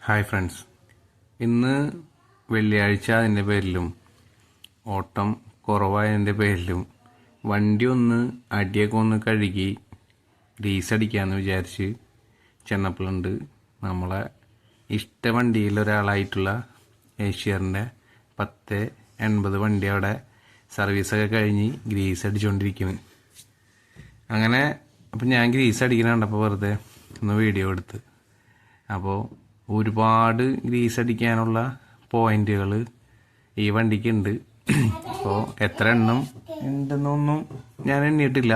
Hi friends, ഇന്ന് വെള്ളിയാഴ്ച അതിൻ്റെ പേരിലും ഓട്ടം കുറവായതിൻ്റെ പേരിലും വണ്ടി ഒന്ന് അടിയൊക്കെ ഒന്ന് കഴുകി ഗ്രീസ് അടിക്കാമെന്ന് വിചാരിച്ച് ചെന്നപ്പോഴുണ്ട് നമ്മളെ ഇഷ്ട വണ്ടിയിലൊരാളായിട്ടുള്ള ഏഷ്യറിൻ്റെ 1080 വണ്ടി അവിടെ സർവീസൊക്കെ കഴിഞ്ഞ് ഗ്രീസ് അടിച്ചുകൊണ്ടിരിക്കുന്നു. അങ്ങനെ അപ്പം ഞാൻ ഗ്രീസ് അടിക്കുന്ന കണ്ടപ്പോൾ വെറുതെ ഒന്ന് വീഡിയോ എടുത്ത്. അപ്പോൾ ഒരുപാട് ഗ്രീസ് അടിക്കാനുള്ള പോയിന്റുകൾ ഈ വണ്ടിക്ക് ഉണ്ട്. അപ്പോൾ എത്ര എണ്ണം ഉണ്ടെന്നൊന്നും ഞാൻ എണ്ണിയിട്ടില്ല.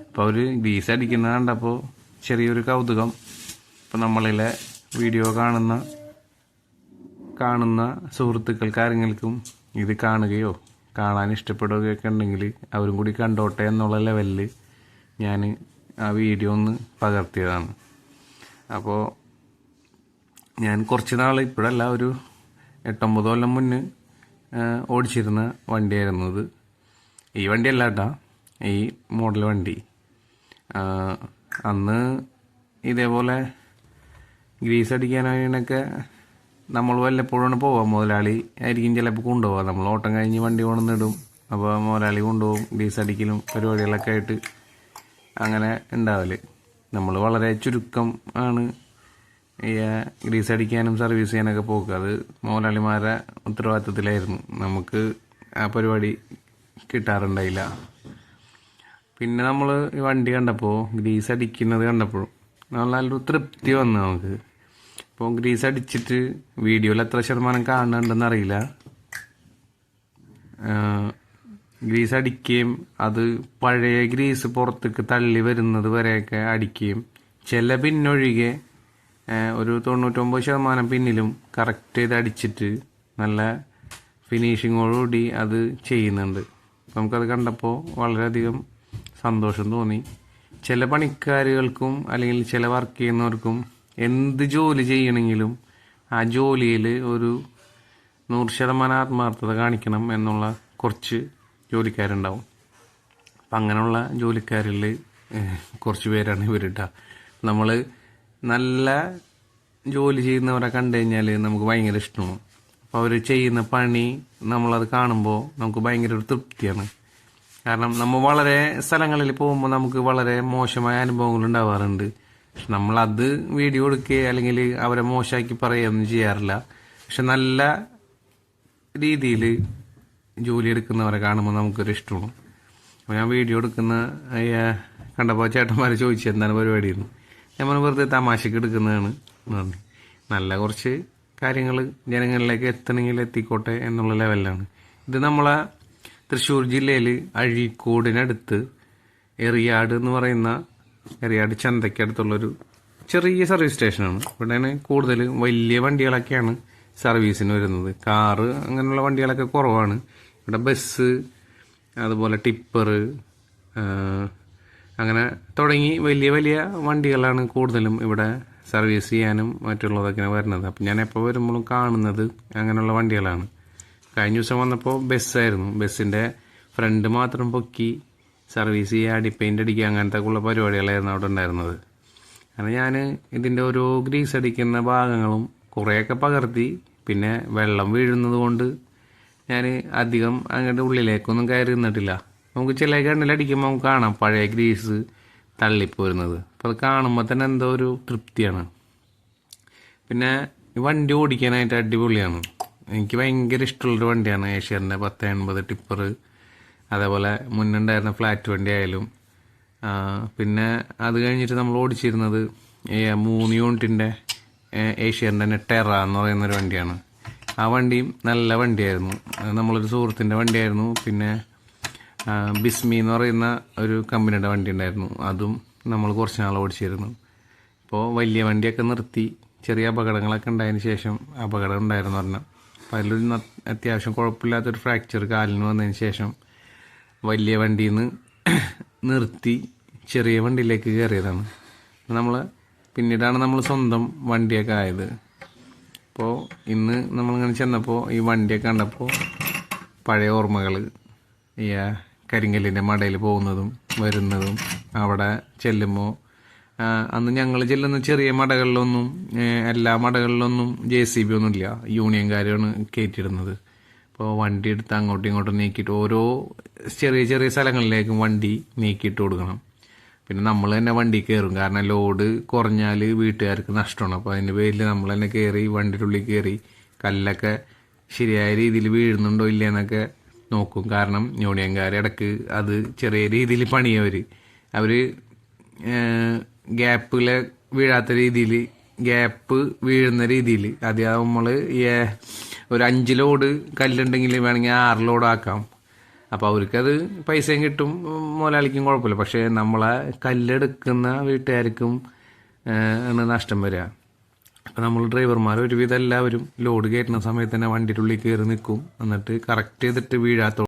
അപ്പോൾ അവർ ഗ്രീസ് അടിക്കുന്നത് കണ്ടപ്പോൾ ചെറിയൊരു കൗതുകം. ഇപ്പോൾ നമ്മളിലെ വീഡിയോ കാണുന്ന സുഹൃത്തുക്കൾക്ക് ആരെങ്കിലും ഇത് കാണുകയോ കാണാൻ ഇഷ്ടപ്പെടുകയൊക്കെ ഉണ്ടെങ്കിൽ അവരും കൂടി കണ്ടോട്ടെ എന്നുള്ള ലെവലിൽ ഞാൻ ആ വീഡിയോ ഒന്ന് പകർത്തിയതാണ്. അപ്പോൾ ഞാൻ കുറച്ച് നാൾ ഇപ്പോഴല്ല, ഒരു 8-9 കൊല്ലം മുന്നേ ഓടിച്ചിരുന്ന വണ്ടിയായിരുന്നു ഇത്. ഈ വണ്ടിയല്ല കേട്ടോ, ഈ മോഡൽ വണ്ടി. അന്ന് ഇതേപോലെ ഗ്രീസ് അടിക്കാനൊക്കെ നമ്മൾ വല്ലപ്പോഴാണ് പോവാം. മുതലാളി ആയിരിക്കും ചിലപ്പോൾ കൊണ്ടുപോകാം. നമ്മൾ ഓട്ടം കഴിഞ്ഞ് വണ്ടി കൊണ്ടുവന്നിടും. അപ്പോൾ മുതലാളി കൊണ്ടുപോകും. ഗ്രീസ് അടിക്കലും പരിപാടികളൊക്കെ ആയിട്ട് അങ്ങനെ ഉണ്ടാവല്. നമ്മൾ വളരെ ചുരുക്കം ആണ് ഈ ഗ്രീസ് അടിക്കാനും സർവീസ് ചെയ്യാനൊക്കെ പോക്ക്. അത് മുതലാളിമാരുടെ ഉത്തരവാദിത്തത്തിലായിരുന്നു. നമുക്ക് ആ പരിപാടി കിട്ടാറുണ്ടായില്ല. പിന്നെ നമ്മൾ ഈ വണ്ടി കണ്ടപ്പോൾ, ഗ്രീസ് അടിക്കുന്നത് കണ്ടപ്പോഴും നല്ലൊരു തൃപ്തി വന്നു നമുക്ക്. ഇപ്പോൾ ഗ്രീസ് അടിച്ചിട്ട് വീഡിയോയിൽ എത്ര ശതമാനം കാണുന്നുണ്ടെന്ന് അറിയില്ല. ഗ്രീസ് അടിക്കുകയും അത് പഴയ ഗ്രീസ് പുറത്തേക്ക് തള്ളി വരുന്നത് വരെയൊക്കെ അടിക്കുകയും ചില പിന്നൊഴികെ ഒരു 99% പിന്നിലും കറക്റ്റ് ചെയ്ത് അടിച്ചിട്ട് നല്ല ഫിനിഷിങ്ങോടുകൂടി അത് ചെയ്യുന്നുണ്ട്. നമുക്കത് കണ്ടപ്പോൾ വളരെയധികം സന്തോഷം തോന്നി. ചില പണിക്കാരുകൾക്കും അല്ലെങ്കിൽ ചില വർക്ക് ചെയ്യുന്നവർക്കും എന്ത് ജോലി ചെയ്യണമെങ്കിലും ആ ജോലിയിൽ ഒരു 100% ആത്മാർത്ഥത കാണിക്കണം എന്നുള്ള കുറച്ച് ജോലിക്കാരുണ്ടാവും. അപ്പം അങ്ങനെയുള്ള ജോലിക്കാരിൽ കുറച്ച് പേരാണ് ഇവരിട്ട. നമ്മൾ നല്ല ജോലി ചെയ്യുന്നവരെ കണ്ടു കഴിഞ്ഞാൽ നമുക്ക് ഭയങ്കര ഇഷ്ടമാണ്. അപ്പോൾ അവർ ചെയ്യുന്ന പണി നമ്മളത് കാണുമ്പോൾ നമുക്ക് ഭയങ്കര ഒരു തൃപ്തിയാണ്. കാരണം നമ്മൾ വളരെ സ്ഥലങ്ങളിൽ പോകുമ്പോൾ നമുക്ക് വളരെ മോശമായ അനുഭവങ്ങൾ ഉണ്ടാവാറുണ്ട്. പക്ഷെ നമ്മളത് വീഡിയോ എടുക്കുകയോ അല്ലെങ്കിൽ അവരെ മോശമാക്കി പറയുകയൊന്നും ചെയ്യാറില്ല. പക്ഷെ നല്ല രീതിയിൽ ജോലി എടുക്കുന്നവരെ കാണുമ്പോൾ നമുക്കൊരു ഇഷ്ടമാണ്. അപ്പോൾ ഞാൻ വീഡിയോ എടുക്കുന്ന കണ്ടപ്പോൾ ചേട്ടന്മാർ ചോദിച്ചു എന്താണ് പരിപാടിയെന്ന്. നമ്മൾ വെറുതെ തമാശക്ക് എടുക്കുന്നതാണ്. നല്ല കുറച്ച് കാര്യങ്ങൾ ജനങ്ങളിലേക്ക് എത്തണമെങ്കിൽ എത്തിക്കോട്ടെ എന്നുള്ള ലെവലിലാണ്. ഇത് നമ്മളെ തൃശ്ശൂർ ജില്ലയിൽ അഴീക്കോടിനടുത്ത് എറിയാട് എന്ന് പറയുന്ന, എറിയാട് ചന്തയ്ക്കടുത്തുള്ളൊരു ചെറിയ സർവീസ് സ്റ്റേഷനാണ്. ഇവിടെയാണ് കൂടുതൽ വലിയ വണ്ടികളൊക്കെയാണ് സർവീസിന് വരുന്നത്. കാറ് അങ്ങനെയുള്ള വണ്ടികളൊക്കെ കുറവാണ്. ഇവിടെ ബസ്, അതുപോലെ ടിപ്പർ, അങ്ങനെ തുടങ്ങി വലിയ വലിയ വണ്ടികളാണ് കൂടുതലും ഇവിടെ സർവീസ് ചെയ്യാനും മറ്റുള്ളതൊക്കെ വരുന്നത്. അപ്പം ഞാൻ എപ്പോൾ വരുമ്പോഴും കാണുന്നത് അങ്ങനെയുള്ള വണ്ടികളാണ്. കഴിഞ്ഞ ദിവസം വന്നപ്പോൾ ബസ്സായിരുന്നു. ബസ്സിൻ്റെ ഫ്രണ്ട് മാത്രം പൊക്കി സർവീസ് ചെയ്യുക, അടിപ്പെയിൻ്റ് അടിക്കുക, അങ്ങനത്തെ ഉള്ള പരിപാടികളായിരുന്നു അവിടെ ഉണ്ടായിരുന്നത്. അങ്ങനെ ഞാൻ ഇതിൻ്റെ ഓരോ ഗ്രീസ് അടിക്കുന്ന ഭാഗങ്ങളും കുറേയൊക്കെ പകർത്തി. പിന്നെ വെള്ളം വീഴുന്നത് കൊണ്ട് ഞാൻ അധികം അങ്ങോട്ട് ഉള്ളിലേക്കൊന്നും കയറി നിന്നിട്ടില്ല. നമുക്ക് ചില കണ്ണിലടിക്കുമ്പോൾ നമുക്ക് കാണാം പഴയ ഗ്രീസ് തള്ളിപ്പോരുന്നത്. അപ്പോൾ അത് കാണുമ്പോൾ തന്നെ എന്തോ ഒരു തൃപ്തിയാണ്. പിന്നെ ഈ വണ്ടി ഓടിക്കാനായിട്ട് അടിപൊളിയാണ്. എനിക്ക് ഭയങ്കര ഇഷ്ടമുള്ളൊരു വണ്ടിയാണ് ഏഷ്യറിൻ്റെ 1080 ടിപ്പർ. അതേപോലെ മുന്നുണ്ടായിരുന്ന ഫ്ലാറ്റ് വണ്ടി ആയാലും. പിന്നെ അത് കഴിഞ്ഞിട്ട് നമ്മൾ ഓടിച്ചിരുന്നത് 3 യൂണിറ്റിൻ്റെ ഏഷ്യറിൻ്റെ നെറ്റെറ എന്ന് പറയുന്നൊരു വണ്ടിയാണ്. ആ വണ്ടിയും നല്ല വണ്ടിയായിരുന്നു. നമ്മളൊരു സുഹൃത്തിൻ്റെ വണ്ടിയായിരുന്നു. പിന്നെ ബിസ്മി എന്ന് പറയുന്ന ഒരു കമ്പനിയുടെ വണ്ടി ഉണ്ടായിരുന്നു. അതും നമ്മൾ കുറച്ച് നാൾ ഓടിച്ചിരുന്നു. ഇപ്പോൾ വലിയ വണ്ടിയൊക്കെ നിർത്തി. ചെറിയ അപകടങ്ങളൊക്കെ ഉണ്ടായതിന് ശേഷം, അപകടം ഉണ്ടായിരുന്നു പറഞ്ഞാൽ, അപ്പോൾ അതിലൊരു അത്യാവശ്യം കുഴപ്പമില്ലാത്തൊരു ഫ്രാക്ചർ കാലിന് വന്നതിന് ശേഷം വലിയ വണ്ടിയിൽ നിന്ന് നിർത്തി ചെറിയ വണ്ടിയിലേക്ക് കയറിയതാണ്. പിന്നീടാണ് നമ്മൾ സ്വന്തം വണ്ടിയൊക്കെ ആയത്. അപ്പോൾ ഇന്ന് നമ്മളിങ്ങനെ ചെന്നപ്പോൾ ഈ വണ്ടിയൊക്കെ കണ്ടപ്പോൾ പഴയ ഓർമ്മകൾ, ഈ കരിങ്കല്ലിൻ്റെ മടയിൽ പോകുന്നതും വരുന്നതും, അവിടെ ചെല്ലുമ്പോൾ അന്ന് ഞങ്ങൾ ചെല്ലുന്ന ചെറിയ മടകളിലൊന്നും എല്ലാ മടകളിലൊന്നും JCB ഒന്നും ഇല്ല, യൂണിയൻകാരാണ് കയറ്റിയിടുന്നത്. ഇപ്പോൾ വണ്ടി എടുത്ത് അങ്ങോട്ടും ഇങ്ങോട്ടും നീക്കിയിട്ട് ഓരോ ചെറിയ ചെറിയ സ്ഥലങ്ങളിലേക്കും വണ്ടി നീക്കിയിട്ട് കൊടുക്കണം. പിന്നെ നമ്മൾ തന്നെ വണ്ടി കയറും, കാരണം ലോഡ് കുറഞ്ഞാൽ വീട്ടുകാർക്ക് നഷ്ടമാണ്. അപ്പോൾ അതിൻ്റെ പേരിൽ നമ്മൾ തന്നെ കയറി വണ്ടിയുടെ ഉള്ളിൽ കയറി കല്ലൊക്കെ ശരിയായ രീതിയിൽ വീഴുന്നുണ്ടോ ഇല്ല എന്നൊക്കെ നോക്കും. കാരണം യൂണിയൻകാർ ഇടയ്ക്ക് അത് ചെറിയ രീതിയിൽ പണിയവർ ഗ്യാപ്പിലെ വീഴാത്ത രീതിയിൽ, ഗ്യാപ്പ് വീഴുന്ന രീതിയിൽ അത് നമ്മൾ ഒരു 5 ലോഡ് കല്ലുണ്ടെങ്കിൽ വേണമെങ്കിൽ 6 ലോഡ് ആക്കാം. അപ്പോൾ അവർക്കത് പൈസയും കിട്ടും, മുതലാളിക്കും കുഴപ്പമില്ല. പക്ഷേ നമ്മളെ കല്ലെടുക്കുന്ന വീട്ടുകാർക്കും ആണ് നഷ്ടം വരിക. അപ്പോൾ നമ്മൾ ഡ്രൈവർമാർ ഒരുവിധം എല്ലാവരും ലോഡ് കയറ്റുന്ന സമയത്ത് തന്നെ വണ്ടിയുടെ ഉള്ളിൽ കയറി നിൽക്കും, എന്നിട്ട് കറക്റ്റ് ചെയ്തിട്ട് വീഴാത്ത